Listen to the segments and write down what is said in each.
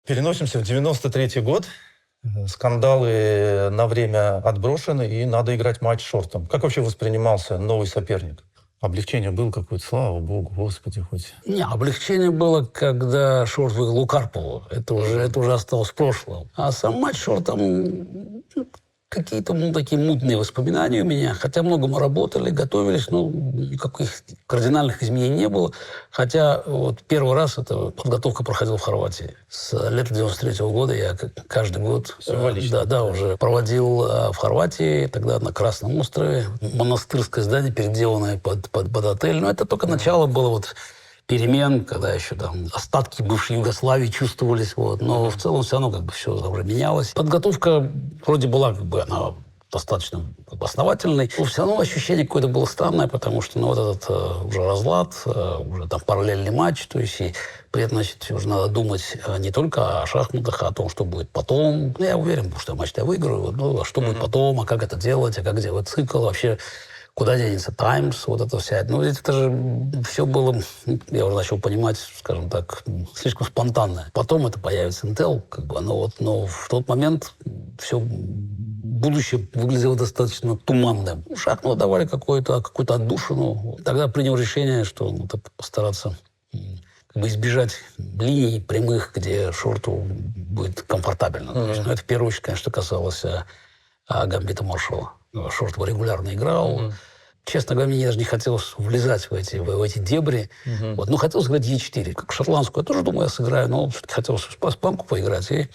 Переносимся в 93-й год. Скандалы на время отброшены, и надо играть матч шортом. Как вообще воспринимался новый соперник? Облегчение было какое-то, слава богу, господи, хоть. Не, облегчение было, когда шорт выиграл у Карпова. Это уже осталось в прошлом. А сам матч шортом, какие-то такие мутные воспоминания у меня. Хотя много мы работали, готовились, но никаких кардинальных изменений не было. Хотя вот первый раз эта подготовка проходила в Хорватии. С лета 93-го года я каждый год уже проводил в Хорватии, тогда на Красном острове. Монастырское здание, переделанное под отель. Но это только начало было вот перемен, когда еще там остатки бывшей Югославии чувствовались. Вот. Но в целом все равно все уже менялось. Подготовка вроде была она достаточно основательной. Но все равно ощущение какое-то было странное, потому что вот этот уже разлад, уже там параллельный матч, то есть и при этом, уже надо думать не только о шахматах, а о том, что будет потом. Я уверен, что матч я выиграю, а что будет потом, а как это делать, а как делать цикл, вообще куда денется Таймс, вот это вся. Это же все было, я уже начал понимать, скажем так, слишком спонтанно. Потом это появится Intel, но в тот момент все будущее выглядело достаточно туманным. Шахматы давали какую-то отдушину. Тогда принял решение, что постараться избежать линий прямых, где шорту будет комфортабельно. Это в первую очередь, конечно, касалось гамбита Маршалла. Шорт регулярно играл. Честно говоря, мне даже не хотелось влезать в эти дебри. Но хотелось играть Е4. Как шотландскую я тоже думаю, я сыграю, но все-таки хотелось в испанку поиграть. И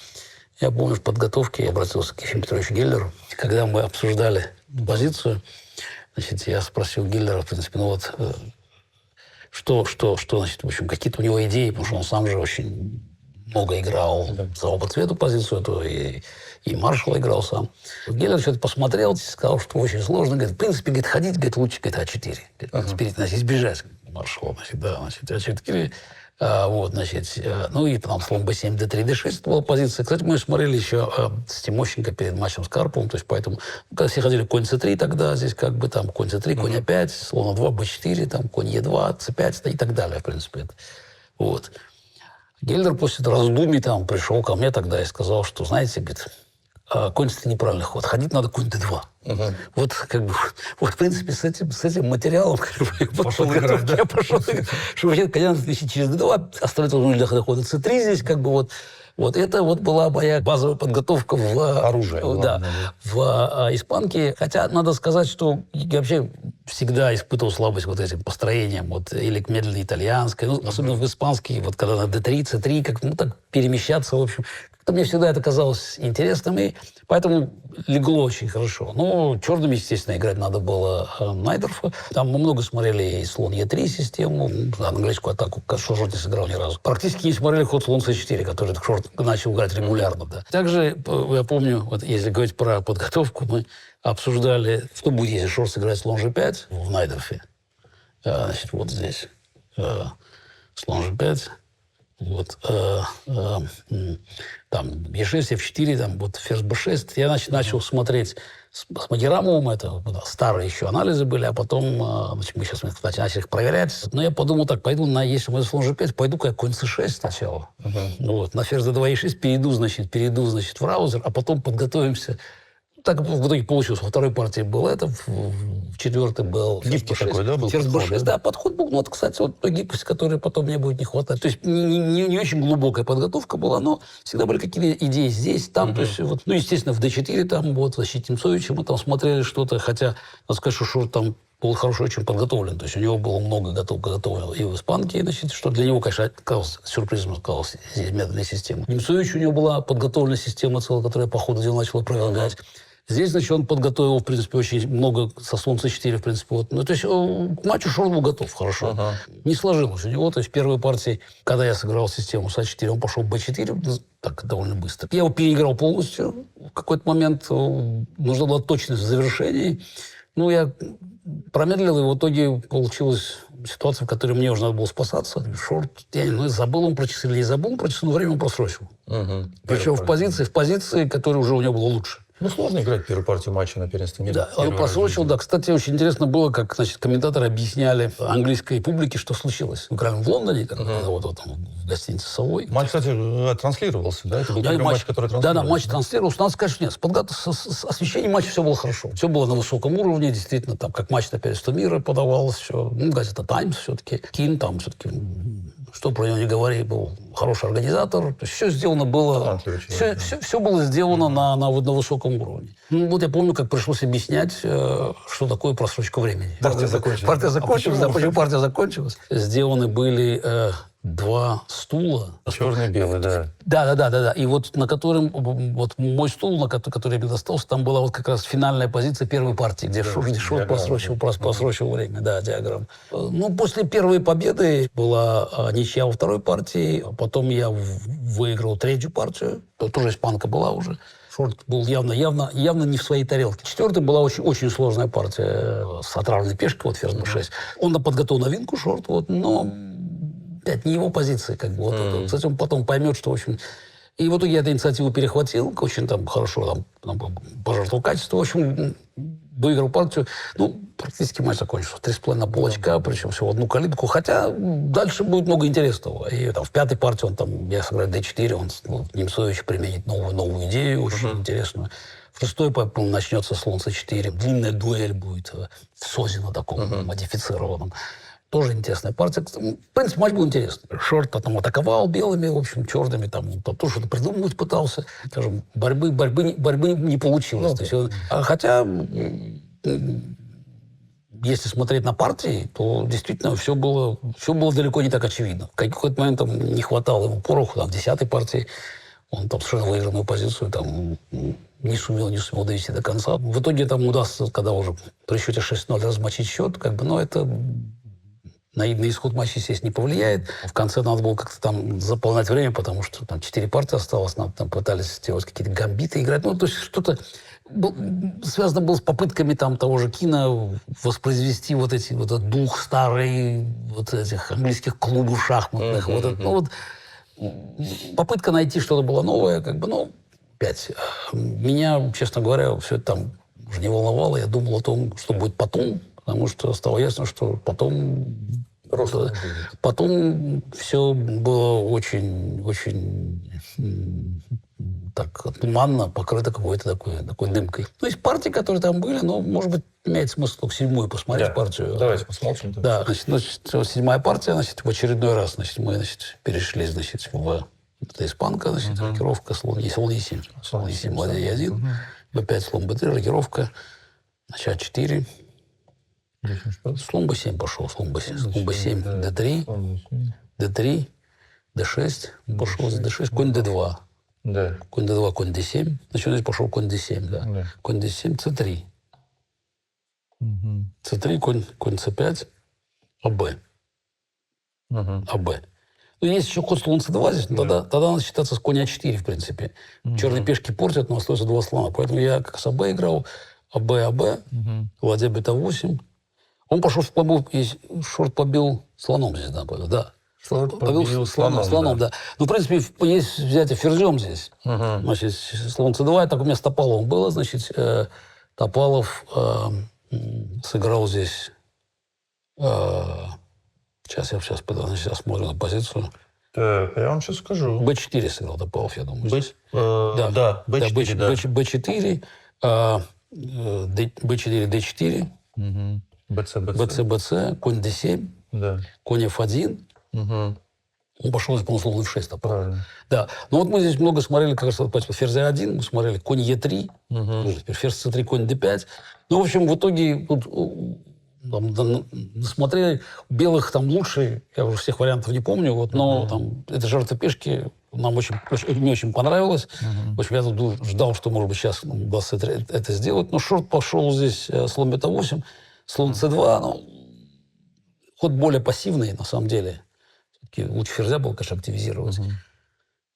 я помню, в подготовке я обратился к Ефиму Петровичу Геллеру. Когда мы обсуждали позицию, я спросил Геллера, в принципе, что, в общем, какие-то у него идеи, потому что он сам же очень много играл за оба цвета позицию, и Маршалл играл сам. Геллер что-то посмотрел, сказал, что очень сложно. Говорит, в принципе, лучше, А4. Избежать Маршалла, А4. И потом слон Б7, Д3, Д6 это была позиция. Кстати, мы смотрели еще с Тимощенко перед матчем с Карповым, то есть поэтому, когда все ходили конь С3 тогда, здесь конь С3, конь А5, слон А2, Б4, конь Е2, С5 и так далее, в принципе. Вот. Геллер после раздумий пришел ко мне тогда и сказал, что, знаете, говорит, конь это неправильный ход. Ходить надо конь Д2. Вот, в принципе, с этим материалом пошел играть, да? Я пошел играть. Что коня надо вести через Д2, оставить возможность для хода С3 здесь, Вот это была моя базовая подготовка в оружие. В испанке. Хотя надо сказать, что я вообще всегда испытывал слабость этим построением, или к медленной итальянской, особенно в испанский, когда на D3, C3, так перемещаться, в общем. Как-то мне всегда это казалось интересным, и поэтому легло очень хорошо. Но черными, естественно, играть надо было Найдорфа. Там мы много смотрели и слон Е3 систему, английскую атаку, шорт не сыграл ни разу. Практически не смотрели ход слон С4, который шорт начал играть регулярно. Да. Также, я помню, если говорить про подготовку, мы обсуждали, что будет, если шорт сыграет слон G5 в Найдорфе. Вот здесь слон G5. Там Е6, F4, ферзь Б6. Я начал смотреть с Магерамовым, это старые еще анализы были, а потом мы сейчас начали их проверять. Но я подумал так, если мы слон G5, пойду-ка я конь C6 сначала. На ферзь D2, E6 перейду, в раузер, а потом подготовимся. Так в итоге получилось. Во второй партии был это, в четвертой был гибкий такой, да, был? Ферзь Б6. Да, подход был. Кстати, той гибкости, которой потом мне будет не хватать. То есть не очень глубокая подготовка была, но всегда были какие-то идеи здесь, там. То есть, естественно, в D4 в защите Немцовича мы там смотрели что-то, хотя, надо сказать, что шорт там был хорошо очень подготовлен. То есть у него было много готового и в испанке, что для него, конечно, сюрпризом оказалась медленная система. Немцович у него была подготовленная система целая, которая по ходу дела начала опровергать. Здесь, он подготовил, в принципе, очень много со слон С4, в принципе. То есть к матчу шорт был готов хорошо. Не сложилось у него. То есть в первой партии, когда я сыграл систему с А4, он пошел Б4, так довольно быстро. Я его переиграл полностью. В какой-то момент нужна была точность в завершении. Я промедлил, и в итоге получилась ситуация, в которой мне уже надо было спасаться. Шорт, забыл он про часы, но время он просрочил. Причем в позиции, которая уже у него была лучше. Ну, сложно играть первую партию матча на первенстве мира. Да, он просрочил, да. Кстати, очень интересно было, как, значит, комментаторы объясняли английской публике, что случилось. Играли в Лондоне, когда вот там, в гостинице «Совой». Матч, кстати, транслировался, да? Это был первый матч, который Да, транслировался. матч транслировался. Надо сказать, что нет, с освещением матча все было хорошо. Все было на высоком уровне, действительно, там, как матч на первенство мира подавалось, все. Ну, газета «Таймс» все-таки. Кин там все-таки, что про него не говори, был хороший организатор. То есть все сделано было... Все было сделано на высоком уровне. Ну, вот я помню, как пришлось объяснять, что такое просрочка времени. Партия закончилась. Партия закончилась, почему? почему партия закончилась? Сделаны были 2 стула. Черный и белый, да. Да. И вот на котором, вот мой стул, на который мне достался, там была вот как раз финальная позиция первой партии, где Шорт просрочил время. Да, диаграмма. Ну, после первой победы была ничья во второй партии, а потом я выиграл третью партию, тоже испанка была уже. Шорт был явно не в своей тарелке. Четвертая была очень сложная партия с отравленной пешкой, вот ферзь b6. Он подготовил новинку Шорт, вот, но опять не его позиции, как бы. Вот это. Кстати, он потом поймет, что, в общем... И в итоге я эту инициативу перехватил, очень там хорошо там пожертвовал качество, в общем, выиграл партию. Ну, практически матч закончился. 3,5 на полочка, причем всего одну калитку. Хотя дальше будет много интересного. И там в пятой партии я сыграю d4, Немцович применит новую идею, очень интересную. В шестой, по-моему, начнется слон c4. Длинная дуэль будет в Созино таком модифицированном. Тоже интересная партия. В принципе, матч был интересный. Шорт потом атаковал белыми, в общем, черными. Там тоже что-то придумывать пытался. Скажем, борьбы не получилось. То есть, хотя, если смотреть на партии, то действительно все было далеко не так очевидно. В какой-то момент там не хватало ему пороху. В 10-й партии он там совершенно выигранную позицию там не сумел довести до конца. В итоге там удастся, когда уже при счете 6-0 размочить счет, но это... На исход матча, естественно, не повлияет. В конце надо было как-то там заполнять время, потому что там 4 партии осталось, там пытались делать какие-то гамбиты играть. Ну, то есть что-то связано было с попытками там того же Кина воспроизвести вот этот дух старый, вот этих английских клубов шахматных. Попытка найти что-то было новое, опять. Меня, честно говоря, все это там уже не волновало. Я думал о том, что будет потом, потому что стало ясно, что потом все было очень так туманно, покрыто какой-то такой дымкой. Ну, есть партии, которые там были, но, может быть, имеет смысл только 7-ю посмотреть партию. Давайте посмотрим. Да, значит, 7-я партия, в очередной раз, мы, перешли, в это испанка, рокировка, слон Е7. Слон Е7, ладья Е1, b5, слон b3, рокировка, начать 4. Слон b7 пошел, слон b7, d3, d3, d6, пошел за d6, конь d2. Да. Конь d2, конь d7. Значит, здесь пошел конь d7, да. Конь d7, c3. c3, конь c5, АБ. АБ. Ну, есть еще ход слон c2 здесь, но тогда надо считаться с конь а4, в принципе. Черные пешки портят, но остается 2 слона. Поэтому я как с АБ играл, АБ, ладья бета8. Он пошел, Шорт побил слоном здесь, да. Шорт побил слоном, да. Ну, в принципе, есть взятие ферзем здесь. Значит, слон c2, так у меня с Топаловым было, значит, Топалов сыграл здесь... Сейчас смотрю на позицию. Так, я вам сейчас скажу. b4 сыграл Топалов, я думаю. Да, b4, да. b4, b4, d4, bc, конь d7, конь f1. Он пошел, по-моему, слон f6. Правильно. Да. Ну, вот мы здесь много смотрели, как раз ферзь a1, мы смотрели конь e3, теперь ферзь c3, конь d5. Ну, в общем, в итоге смотрели белых там лучше, я уже всех вариантов не помню, но там это жертва пешки нам мне очень понравилось. В общем, я тут ждал, что, может быть, сейчас удастся это сделать. Но Шорт пошел здесь слон бета8, слон c2. Ход более пассивный, на самом деле. Все-таки лучше ферзя было, конечно, активизировать.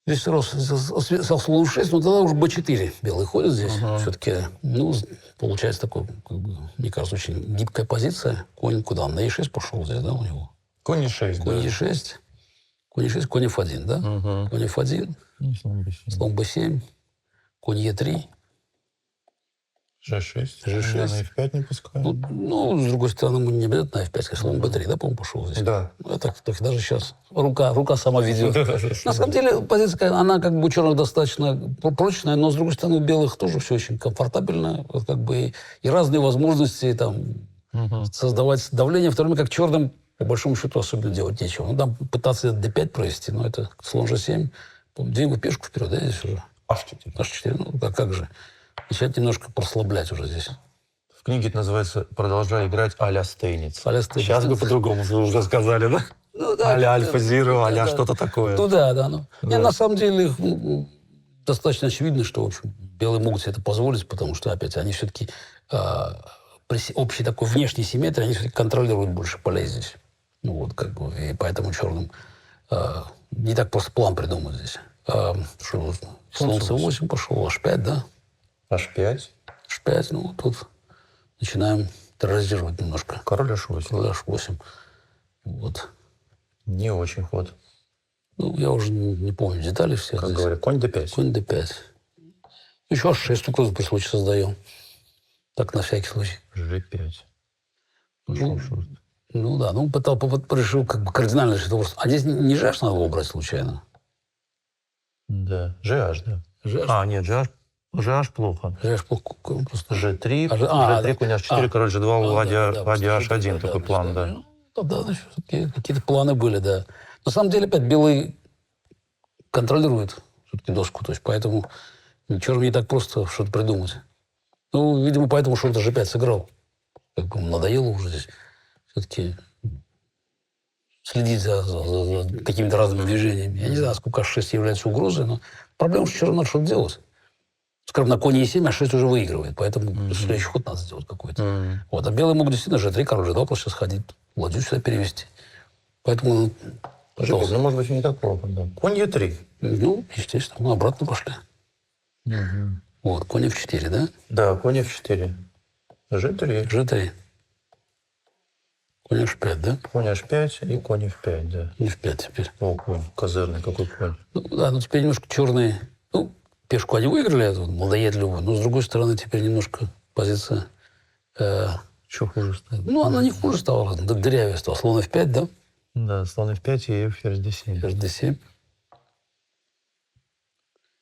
Здесь со слон 6, но тогда уже b4 белый ходит здесь. Все-таки, получается такой, мне кажется, очень гибкая позиция. Конь куда? На e6 пошел здесь, да, у него? Конь e6, конь e6. Конь e6, конь f1, да? Конь f1, слон b7, конь e3, G6. G6. Я на F5 не пускаю. Ну, с другой стороны, мы не обязательно F5, если он B3, да, по-моему, пошел здесь? Да. Ну, так даже сейчас рука сама ведет. На самом деле, позиция, она как бы у черных достаточно прочная, но, с другой стороны, у белых тоже все очень комфортабельно. Вот как бы и разные возможности там создавать давление, в то время как черным, по большому счету, особенно делать нечего. Ну, там пытаться D5 провести, но это слон G7. Двинул пешку вперед, да, здесь уже? H4. H4, ну, как же. Начать немножко прослаблять уже здесь. В книге это называется «Продолжай играть а-ля Стейниц». А-ля Стейниц. Сейчас бы по-другому вы уже сказали, да? Ну, да, а-ля Альфа-Зиро, а-ля да. что-то такое. Ну да, да. Ну. Да. Не, на самом деле достаточно очевидно, что в общем, белые могут себе это позволить, потому что, опять, они все-таки при общей такой внешней симметрии, они все-таки контролируют больше полей здесь. Ну вот, как бы, и поэтому черным не так просто план придумать здесь. Что, слон c8 пошел, h5, да? H5. H5, ну тут начинаем терроризировать немножко. Король H8. Король H8. Вот. Не очень ход. Ну, я уже не помню детали всех. Как здесь. говорят, конь D5. Конь D5. Еще H6 только при случае создаем. Так, на всякий случай. G5. Ну да, ну решил как бы кардинально решить вопрос. А здесь не GH надо было брать случайно? Да. GH, да. GH? Нет, GH плохо. GH плохо. Просто... G3, да. G3, конь H4, король G2, ладья H1, такой план, да. Ну, да, какие-то планы были, да. На самом деле, опять, белый контролирует все-таки доску, то есть поэтому черным не так просто что-то придумать. Ну, видимо, поэтому что-то G5 сыграл. Как бы надоело уже здесь все-таки следить за какими-то разными движениями. Я не знаю, сколько H6 является угрозой, но проблема, что черным надо что-то делать. Скажем, на коне E7 H6 уже выигрывает, поэтому следующий ход надо сделать какой-то. Вот. А белые могут действительно G3, король G2 просто сходить, ладью сюда перевести. Поэтому... Ну, может быть, и не так плохо, да. Конь E3. Ну, естественно, мы обратно пошли. Вот, конь F4, да? Да, конь F4. G3. G3. Конь H5, да? Конь H5 и конь F5, да. F5 теперь. О, конь, козырный какой конь. Ну, да, ну теперь немножко черные... Ну, пешку они выиграли, эту надоедливую, но, с другой стороны, теперь немножко позиция... Что хуже стало? Ну, она не хуже стала, дырявее стала. Слон F5, да? Да, слон F5 и ферзь D7. Ферзь D7.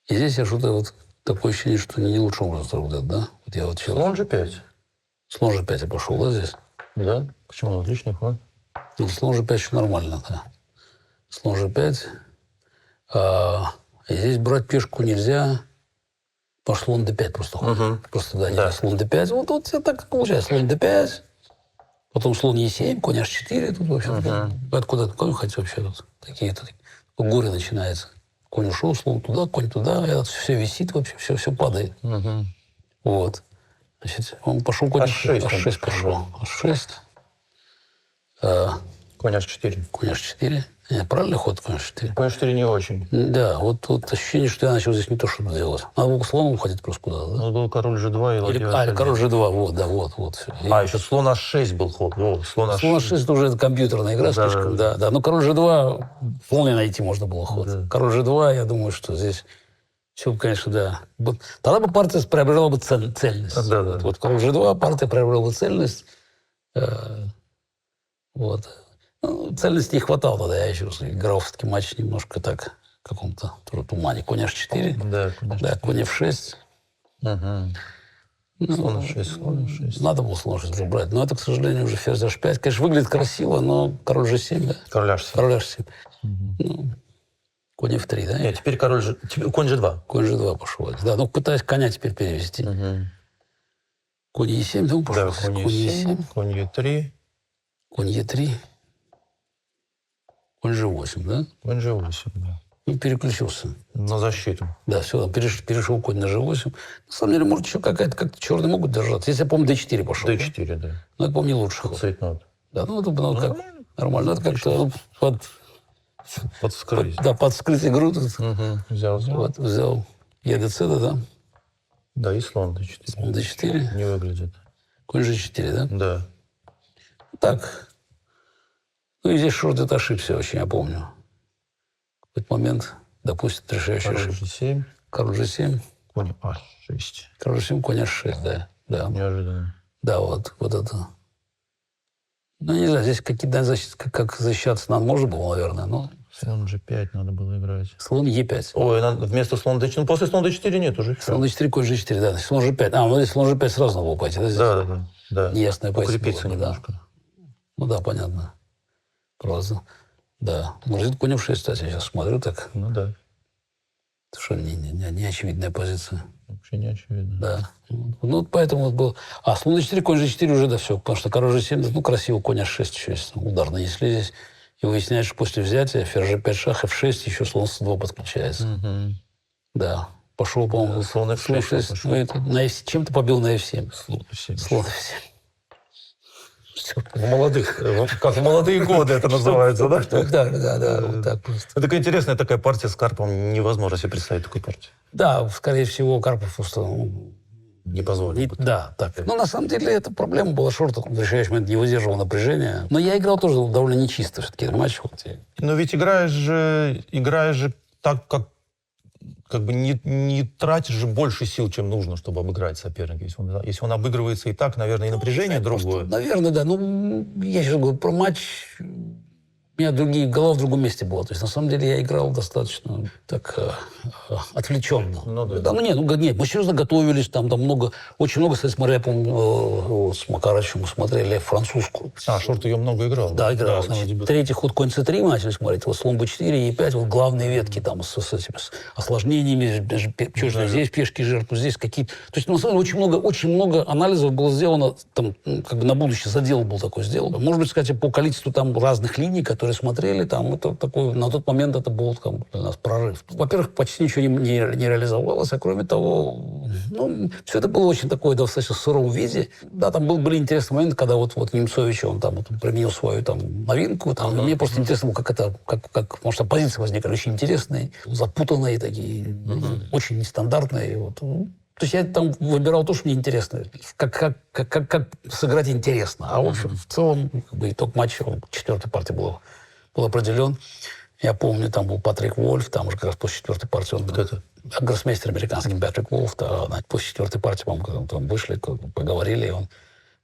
И здесь я что-то вот такое ощущение, что не лучшим образом работает, да? Вот я вот сейчас... Слон G5. Слон G5 я пошел, да, здесь? Да? Почему? Отличный ход. Ну, слон G5 еще нормально, да. Слон G5. И здесь брать пешку нельзя. Потому что слон D5 просто ходит. Просто, да, слон D5. Вот все так получается. Слон D5. Потом слон E7, конь H4. Тут вообще откуда конь хоть вообще тут такие-то горе начинается. Конь ушел, слон туда, конь туда. Это все висит вообще, все падает. Вот. Значит, он пошел конь H6. H6 пошел. H6. Конь H4. Конь H4. Нет, правильный ход, конь H4. Конь H4 не очень. Да, вот ощущение, что я начал здесь не то, что делать. Надо было слоном уходить просто куда-то, да? У нас был король G2 и ладья Или король G2, вот, да, вот. Все. Еще слон H6 был ход. Слон H6 это уже компьютерная игра слишком, да. Но король G2 вполне найти можно было ход. Да. Король G2, я думаю, что здесь все, конечно, да. Тогда бы партия приобрела бы цельность. Да. Вот король G2, партия приобрела бы цельность. Вот. Ну, цельности не хватало тогда, я еще раз играл все-таки матч немножко так, в каком-то тоже тумане. Конь H4, да, конь F6. Слон H6, слон H6. Надо было слон H6 брать, но это, к сожалению, уже ферзь H5. Конечно, выглядит красиво, но король G7, да? Король H7. Король H7. Ну, конь F3, да? Нет, теперь конь G2. Конь G2 пошел. Да, ну пытаюсь коня теперь перевести. Конь E7, да, он пошел? Да, конь E7, конь E3. Конь E3. Конь G8, да? Конь G8, да. Ну, переключился. На защиту. Да, все, перешел конь на G8. На самом деле, может, еще какая-то, как-то черные могут держаться. Если я помню, D4 пошел. D4, да. Ну, это, помню, лучше ход. Цветной. Да, ну, это было как нормально. Это как-то подскрыть. Да, подскрыть игру тут. Взял. Вот, взял ЕДЦ, да? Да, и слон D4. Слон D4. Не выглядит. Конь G4, да? Да. Так. Ну, и здесь Шорт это ошибся очень, я помню. В какой-то момент, допустим, решающий Король ошибку. G7. Король G7. Конь H6. Король G7, конь H6, да. Да. Неожиданно. Да, вот это. Ну, не знаю, здесь какие-то как защищаться нам можно было, наверное, но... Слон G5 надо было играть. Слон Е5. Ой, вместо слон D4. Ну, после слон D4 нет уже. Все. Слон D4, конь G4, да. Слон G5. А, ну здесь слон G5 сразу надо было пойти, да? Здесь? Да. Неясная позиция Укрепиться была, немножко. Да. Ну да, понятно. Просто. Да. Может, конь F6, кстати, я сейчас смотрю так. Ну да. Это что, не очевидная позиция. Вообще не очевидно. Да. Ну, поэтому вот был... А, слон D4, конь G4 уже, да, все. Потому что король G7, ну, красиво, конь H6 еще есть. Удар нанесли здесь. И выясняется, что после взятия ферзь G5 шах, F6, еще слон C2 подключается. Угу. Да. Пошел, по-моему, Слон F6 пошел. Ну, это чем-то побил на F7. Слон F7. Слон F7. В молодых, как в молодые годы это называется, да? Да, вот так просто. Это такая интересная такая партия с Карповым. Невозможно себе представить такую партию. Да, скорее всего, Карпов просто... Не позволил бы. Да, так. Ну, на самом деле, эта проблема была шорта. В решающий момент не выдерживал напряжения. Но я играл тоже довольно нечисто все-таки матч. Вот. Но ведь играешь же так, как бы не тратишь же больше сил, чем нужно, чтобы обыграть соперника. Если он обыгрывается и так, наверное, и напряжение другое. Наверное, да. Ну, я сейчас говорю про матч. У меня голова в другом месте была. То есть, на самом деле, я играл достаточно так отвлеченно. Ну, да. Нет, мы серьезно готовились. Там очень много, кстати, смотрели, я помню, с Макарычем мы смотрели французскую. Шорт ее много играл. Да, играл. Значит, третий ход конь C3 мы начали смотреть. Вот слон B4, E5, вот главные ветки там с осложнениями. Здесь пешки жертву, здесь какие-то... То есть, на самом деле, очень много анализов было сделано. Там, как бы на будущее задел был такой сделан. Может быть, кстати, по количеству там разных линий, которые смотрели, там, это такой, на тот момент это был там, для нас прорыв. Во-первых, почти ничего не реализовалось, а кроме того, все это было очень такое достаточно сыром виде. Да, там были интересные моменты, когда вот Немцович, он там применил свою там новинку, там, мне просто интересно было, потому что позиции возникли очень интересные, запутанные такие, очень нестандартные. Вот. То есть я там выбирал то, что мне интересно, как сыграть интересно. А в общем, в целом, итог матча, четвертой партии был определен. Я помню, там был Патрик Вольф, там уже как раз после четвертой партии он был. Гроссмейстер американский Патрик Вольф, после четвертой партии, по-моему, там вышли, поговорили, и он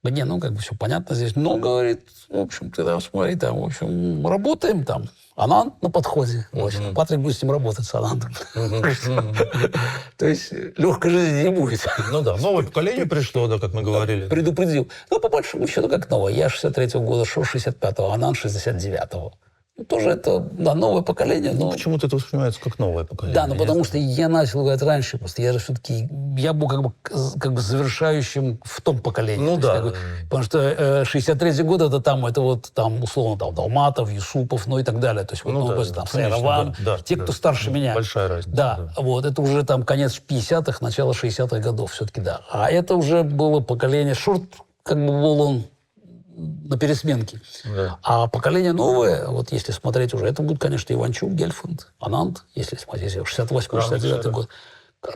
говорит, все понятно здесь. Но, говорит, в общем, ты там смотри, там, в общем, работаем там. Ананд на подходе. Патрик будет с ним работать, с Анандом. То есть легкой жизни не будет. Ну да, новое поколение пришло, да, как мы говорили. Предупредил. Ну, по большому счету, как новое. Я 63-го года, Шор 65-го, Ананд 69-го. Тоже это, да, новое поколение, но... Почему-то это воспринимается как новое поколение. Да, но потому что я начал играть раньше, просто я же все-таки... Я был как бы завершающим в том поколении. Ну да. Потому что 63-й год, это вот там, условно, там, Долматов, Юсупов, ну и так далее. То есть, там, Сайраван, те, кто старше меня. Большая разница. Да, вот, это уже там конец 50-х, начало 60-х годов все-таки, да. А это уже было поколение... Шорт, как бы был он на пересменке. Да. А поколение новое, вот если смотреть уже, это будет, конечно, Иванчук, Гельфанд, Ананд, если смотреть, 68-69 год.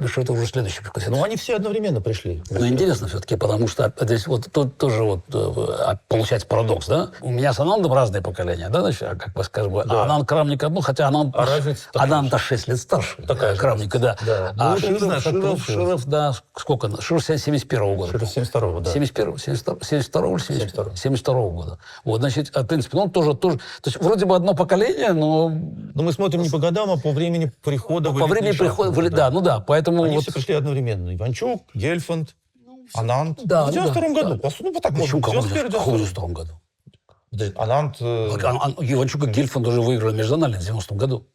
Что это уже следующий поколение. Ну, они все одновременно пришли. Ну, интересно все-таки, потому что здесь вот тут тоже вот получается парадокс, да? У меня с Анандом разные поколения, да, значит, как бы скажем, да. Ананд Крамник одну, хотя Ананд 6 лет старше. Такая Крамника, да. А Широв, да, сколько? Широв 71-го года. Широв 72-го, да. 72-го или 72-го года. Вот, значит, в принципе, он тоже... То есть, вроде бы одно поколение, но... Но мы смотрим не по годам, а по времени прихода. По времени прихода, да, ну да, поэтому... Они все пришли одновременно. Иванчук, Гельфанд, Ананд. Да, в 92-м году. Да. Ну, вот так Почему? можно. В 92-м году. Ананд... Иванчук и Гельфанд уже выиграли междональный в 90-м году.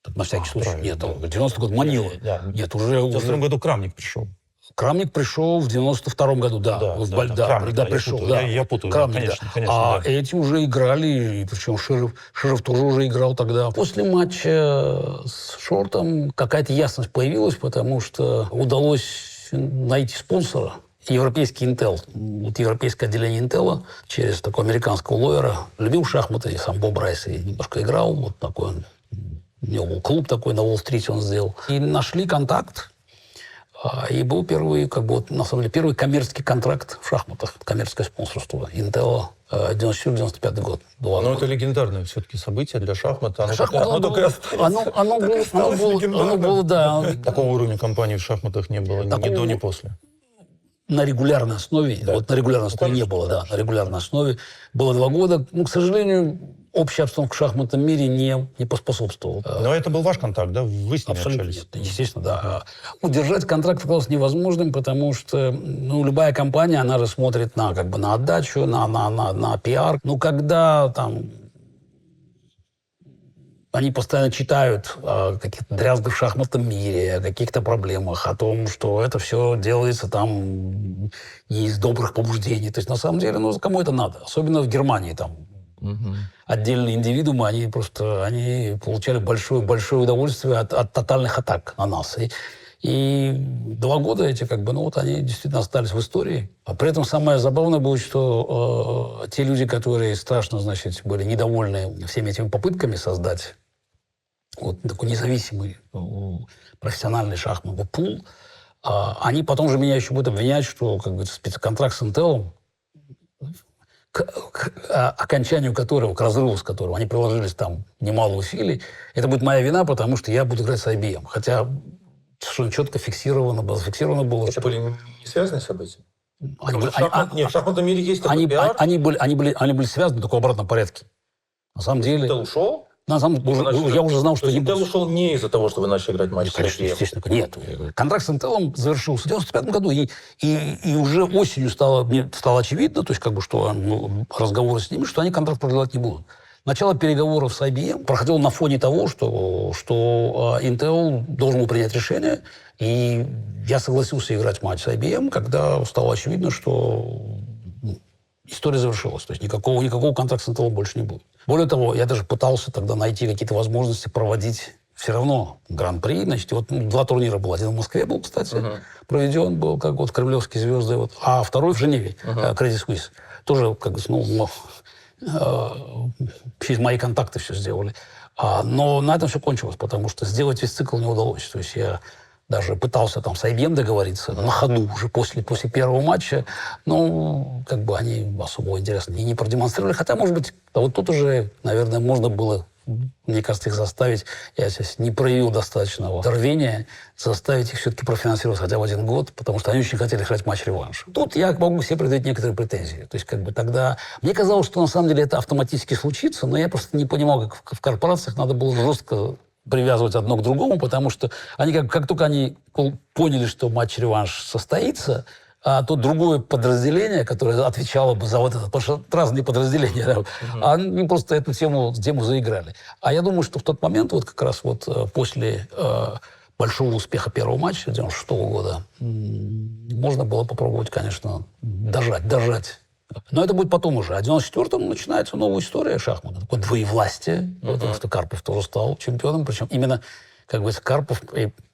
Так, на всякий случай. Нет, 90-й год Манила. Нет, уже... В 92-м году Крамник пришел. Крамник пришел в 92-м году, да. Крамник, пришел. Я путаю, Крамник, конечно. А эти уже играли, и причем Широв тоже уже играл тогда. После матча с Шортом какая-то ясность появилась, потому что удалось найти спонсора. Европейский Intel, вот европейское отделение Intel через такого американского лоера. Любил шахматы, и сам Боб Райс и немножко играл. Вот такой он. У него был клуб такой на Уолл-стрите он сделал. И нашли контакт. И был первый, на самом деле, первый коммерческий контракт в шахматах, коммерческое спонсорство Intel 94-95 год. Но это легендарное все-таки событие для шахмат. Оно было, да. Такого уровня компании в шахматах не было ни до, ни после. на регулярной основе, Да. вот на регулярной основе не было, да, на регулярной основе. Было 2 года. Ну, к сожалению, общая обстановка в шахматном мире не поспособствовала. Но это был ваш контакт, да? Вы с ним Абсолютно общались? нет, естественно, да. Удержать контракт оказалось невозможным, потому что любая компания, она же смотрит на, как бы, на отдачу, на пиар. Ну, когда там они постоянно читают о каких-то дрязгах в шахматном мире, о каких-то проблемах, о том, что это все делается там не из добрых побуждений. То есть, на самом деле, кому это надо? Особенно в Германии там. Отдельные индивидуумы, они получали большое удовольствие от тотальных атак на нас. И 2 года эти, они действительно остались в истории. А при этом самое забавное было, что те люди, которые страшно, были недовольны всеми этими попытками создать такой независимый профессиональный шахматный пул, они потом же меня еще будут обвинять, что, спецконтракт с Intel, к окончанию которого, к разрыву с которого они приложились там немало усилий, это будет моя вина, потому что я буду играть с IBM. Хотя совершенно четко зафиксировано было. Это были не связанные события? В шахматном мире есть такой пиар. Они были связаны только в обратном порядке. На самом деле... Intel ушел? Я уже знал, что... Intel ушел не из-за того, что вы начали играть матч с IBM? Естественно, нет. Контракт с Intel завершился в 1995 году, и уже осенью мне стало очевидно, то есть что разговоры с ними, что они контракт продлевать не будут. Начало переговоров с IBM проходило на фоне того, что Intel должен был принять решение, и я согласился играть матч с IBM, когда стало очевидно, что история завершилась. То есть никакого контракта с Intel больше не будет. Более того, я даже пытался тогда найти какие-то возможности проводить все равно Гран-при. Значит, 2 турнира было. Один в Москве был, кстати, проведен был, Кремлевские звезды. А второй в Женеве, Credit Suisse. Тоже, через мои контакты все сделали. Но на этом все кончилось, потому что сделать весь цикл не удалось. То есть я даже пытался там с IBM договориться на ходу уже после первого матча. Но они особого интереса и не продемонстрировали. Хотя, может быть, тут уже, наверное, можно было, мне кажется, их заставить. Я сейчас не проявил достаточного рвения, заставить их все-таки профинансировать хотя бы 1 год, потому что они очень хотели играть матч-реванш. Тут я могу себе предъявить некоторые претензии. То есть тогда... Мне казалось, что на самом деле это автоматически случится, но я просто не понимал, как в корпорациях надо было жестко привязывать одно к другому, потому что они как только они поняли, что матч-реванш состоится, то другое подразделение, которое отвечало бы за это, потому что разные подразделения, они просто эту тему заиграли. А я думаю, что в тот момент, как раз после большого успеха первого матча 96 года, можно было попробовать, конечно, дожать. Но это будет потом уже. А в 94-м начинается новая история шахмата. Такое двоевластие, потому что Карпов тоже стал чемпионом. Причем именно, Карпов,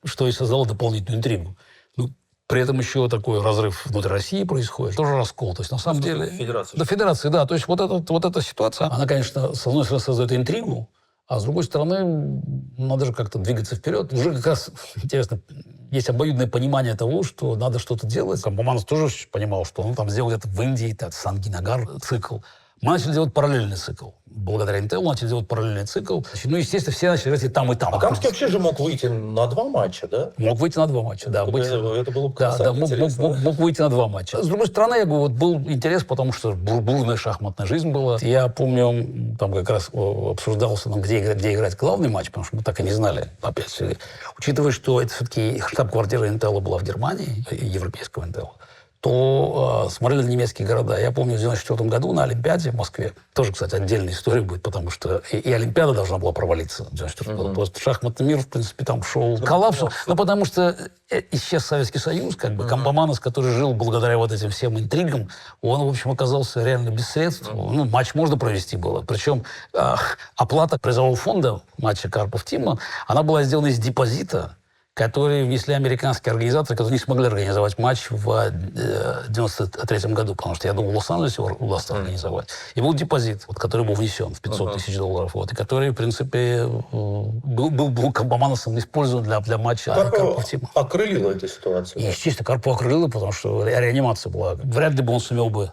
что и создало дополнительную интригу. При этом еще такой разрыв внутри России происходит. Тоже раскол. То есть, на самом деле... Федерация. Да, федерации, да. То есть, эта ситуация, она, конечно, с одной стороны, создает интригу, а с другой стороны, надо же как-то двигаться вперед. Уже как раз, интересно, есть обоюдное понимание того, что надо что-то делать. Боманов тоже понимал, что он там сделал где-то в Индии, Сангинагар цикл. Мы начали делать параллельный цикл. Благодаря Intel начали делать параллельный цикл. Естественно, все начали играть и там, и там. А Камский вообще же мог выйти на 2 матча, да? Мог выйти на 2 матча, да. Это было бы мог выйти на 2 матча. С другой стороны, я говорю, был интерес, потому что бурная шахматная жизнь была. Я помню, там как раз обсуждался, где играть главный матч, потому что мы так и не знали. Опять, учитывая, что это все-таки штаб-квартира Intel была в Германии, европейского Intel, то смотрели на немецкие города. Я помню, в 1994 году на Олимпиаде в Москве, тоже, кстати, отдельная история будет, потому что и Олимпиада должна была провалиться в 1994 году. Просто шахматный мир, в принципе, там шел коллапс. Потому что исчез Советский Союз, Кампоманос, который жил благодаря этим всем интригам, он, в общем, оказался реально без средств. Матч можно провести было. Причем оплата призового фонда матча Карпов-Тимон, она была сделана из депозита, которые внесли американские организаторы, которые не смогли организовать матч в 1993 году, потому что, я думал, в Лос-Анджелесе удастся организовать. И был депозит, который был внесен в $500 тысяч, и который, в принципе, был Кампоманосом использован для матча Карпов-Тимон. Окрылила эта ситуация. И, естественно, Карпова окрылила, потому что реанимация была. Вряд ли бы он сумел бы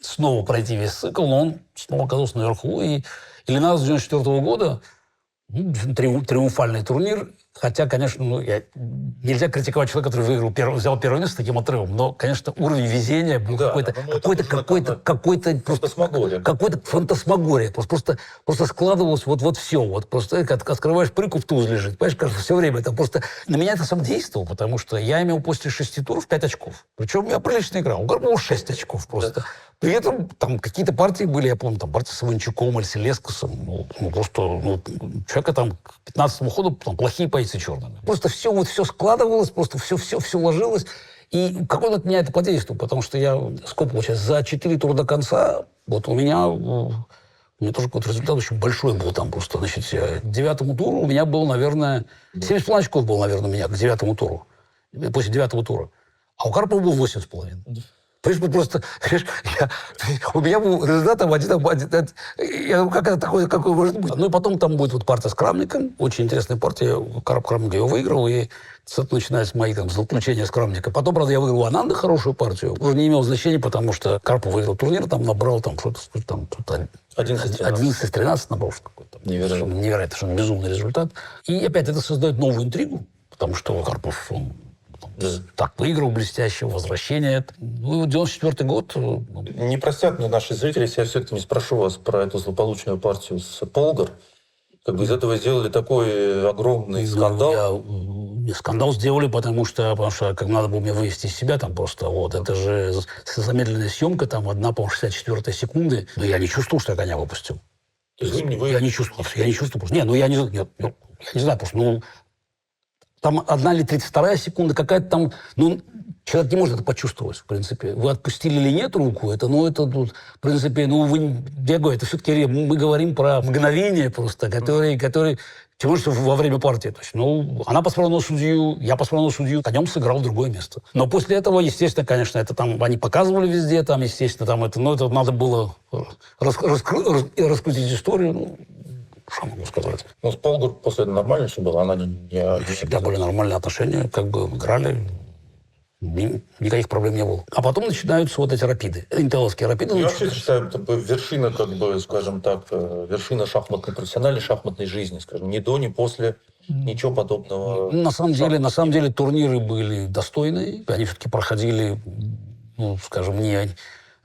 снова пройти весь цикл, но он снова оказался наверху. И Ленардо с 1994 года, триумфальный турнир, Хотя, конечно, нельзя критиковать человека, который взял первое место с таким отрывом, но, конечно, уровень везения был какой-то фантасмагория. Просто складывалось вот все. Вот просто как открываешь прыгу, в туз лежит. Понимаешь, кажется, все время это просто... На меня это сам действовало, потому что я имел после 6 туров 5 очков. Причем я прилично играл. У Карпова 6 очков просто. При этом там какие-то партии были, я помню, там партия с Иванчуком или Селескосом. Человека там к 15-му ходу там плохие позиции черными. Просто все складывалось, просто все ложилось. И в какой-то момент меня это подействовало, потому что сколько получается, за 4 тура до конца, вот у меня тоже какой-то результат очень большой был там просто. Значит, к 9-му туру у меня был, наверное, 7,5 очков был, наверное, у меня к 9-му туру. После 9-го тура. А у Карпова был 8,5. Понимаешь, просто, у меня был результат один. Я думаю, как это такое, какое может быть? Ну и потом там будет вот партия с Крамником. Очень интересная партия. Крамник ее выиграл. И начинается мои там злоключения с Крамником. Потом, правда, я выиграл у Ананды хорошую партию. Уже не имел значения, потому что Карпов выиграл турнир, там набрал там что-то там 11-13 набрал какой-то. Невероятно, что безумный результат. И опять это создает новую интригу, потому что Карпов... Так, выиграл блестяще, возвращение. Ну, 94-й год. Не простят мне наши зрители, если я все-таки не спрошу вас про эту злополучную партию с Полгар. Как бы из этого сделали такой огромный скандал. Скандал сделали, потому что как надо было мне вывести из себя, там просто это же замедленная съемка, там одна, по-моему, 64-я секунды. Но я не чувствовал, что я коня выпустил. Я не чувствовал. Я не знаю, просто, там 1 или 32-я секунда, какая-то там... человек не может это почувствовать, в принципе. Вы отпустили или нет руку, в принципе, я говорю, это все-таки мы говорим про мгновение просто, которые тем более, что во время партии. То есть, она посмотрела на судью, я посмотрел на судью, конем сыграл в другое место. Но после этого, естественно, конечно, это там они показывали везде, там, естественно, там это надо было раскрутить историю, что могу сказать? С Полгар после этого нормально все было? Она не... Всегда были нормальные отношения, как бы играли, никаких проблем не было. А потом начинаются вот эти рапиды, интеловские рапиды. Я вообще считаю, это вершина, как бы, скажем так, вершина профессиональной шахматной жизни, скажем, ни до, ни после, ничего подобного. На самом деле турниры были достойные, они все-таки проходили, скажем, не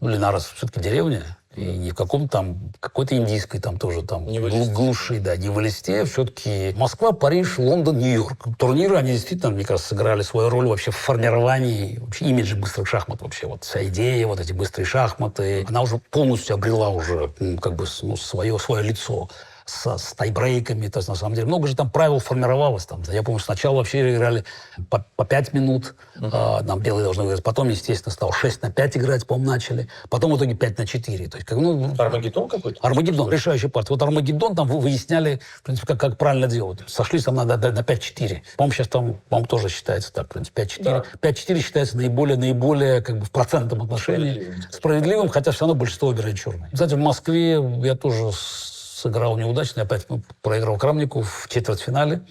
Линарес все-таки деревня, и не в каком-то там, какой-то индийской там тоже там глуши, не в листе. Все-таки Москва, Париж, Лондон, Нью-Йорк. Турниры, они действительно, мне кажется, сыграли свою роль вообще в формировании вообще имиджа быстрых шахмат вообще. Вот вся идея, вот эти быстрые шахматы, она уже полностью обрела уже как бы свое лицо. С тайбрейками, то есть, на самом деле, много же там правил формировалось. Там. Я помню, сначала вообще играли по 5 минут, там белые должны выиграть. Потом, естественно, стал 6/5 играть, по-моему, начали. Потом в итоге 5/4. То есть, Армагеддон какой-то? Армагеддон, решающая партия. Вот Армагеддон там выясняли, в принципе, как правильно делать. Сошлись там на 5/4. По-моему, сейчас там, тоже считается так, в принципе, 5/4. Да. 5/4 считается наиболее как бы в процентном отношении справедливым, хотя все равно большинство выбирает черный. Кстати, в Москве я тоже сыграл неудачно, опять проиграл Крамнику в четвертьфинале.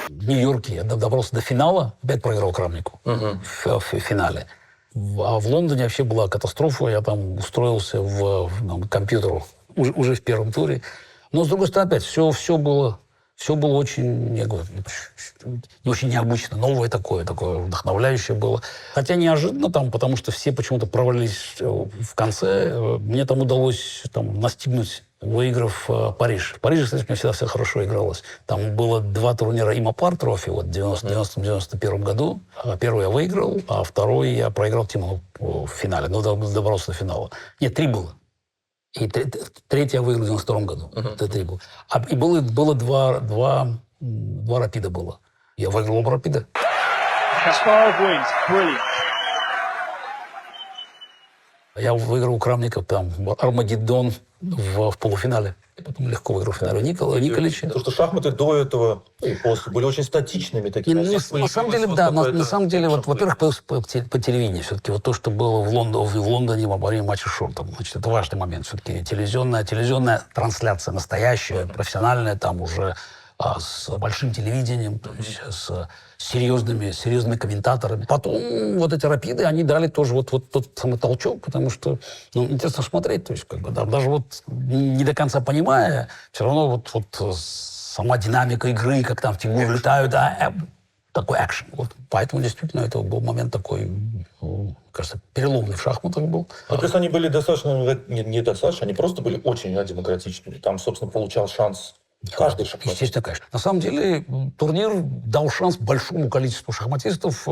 В Нью-Йорке я добрался до финала, опять проиграл Крамнику в финале. А в Лондоне вообще была катастрофа, я там устроился в компьютеру уже в первом туре. Но, с другой стороны, опять все было очень, я говорю, очень необычно, новое такое вдохновляющее было. Хотя неожиданно там, потому что все почему-то провалились в конце. Мне там удалось настигнуть, выиграв Париж. В Париже, кстати, мне всегда все хорошо игралось. Там было 2 турнира Имапар трофи в 90-91 году. Первый я выиграл, а второй я проиграл Тимону в финале. Но добрался до финала. Нет, 3 было. И третий я выиграл в 92 году. Это 3 было. И было два рапида было. Я выиграл оба рапида. Я выиграл у Крамника там Армагеддон в полуфинале. И потом легко выиграл в финале Николича. Потому что шахматы до этого и после были очень статичными такими. На самом деле, да. На самом деле, во-первых, по телевидению все-таки. Вот то, что было в Лондоне во время матча шортом. Значит, это важный момент. Все-таки телевизионная трансляция настоящая, профессиональная, там уже с большим телевидением, то есть с серьезными комментаторами. Потом вот эти «Рапиды», они дали тоже вот тот самый толчок, потому что, интересно смотреть, то есть как бы, да, даже вот не до конца понимая, все равно вот сама динамика игры, как там фигуры летают, да, такой экшен. Вот. Поэтому действительно это был момент такой, кажется, переломный в шахматах был. Ну, то есть они были достаточно, недостаточно, они просто были очень демократичными. Там, собственно, получал шанс каждый шахматист. Естественно, конечно. На самом деле турнир дал шанс большому количеству шахматистов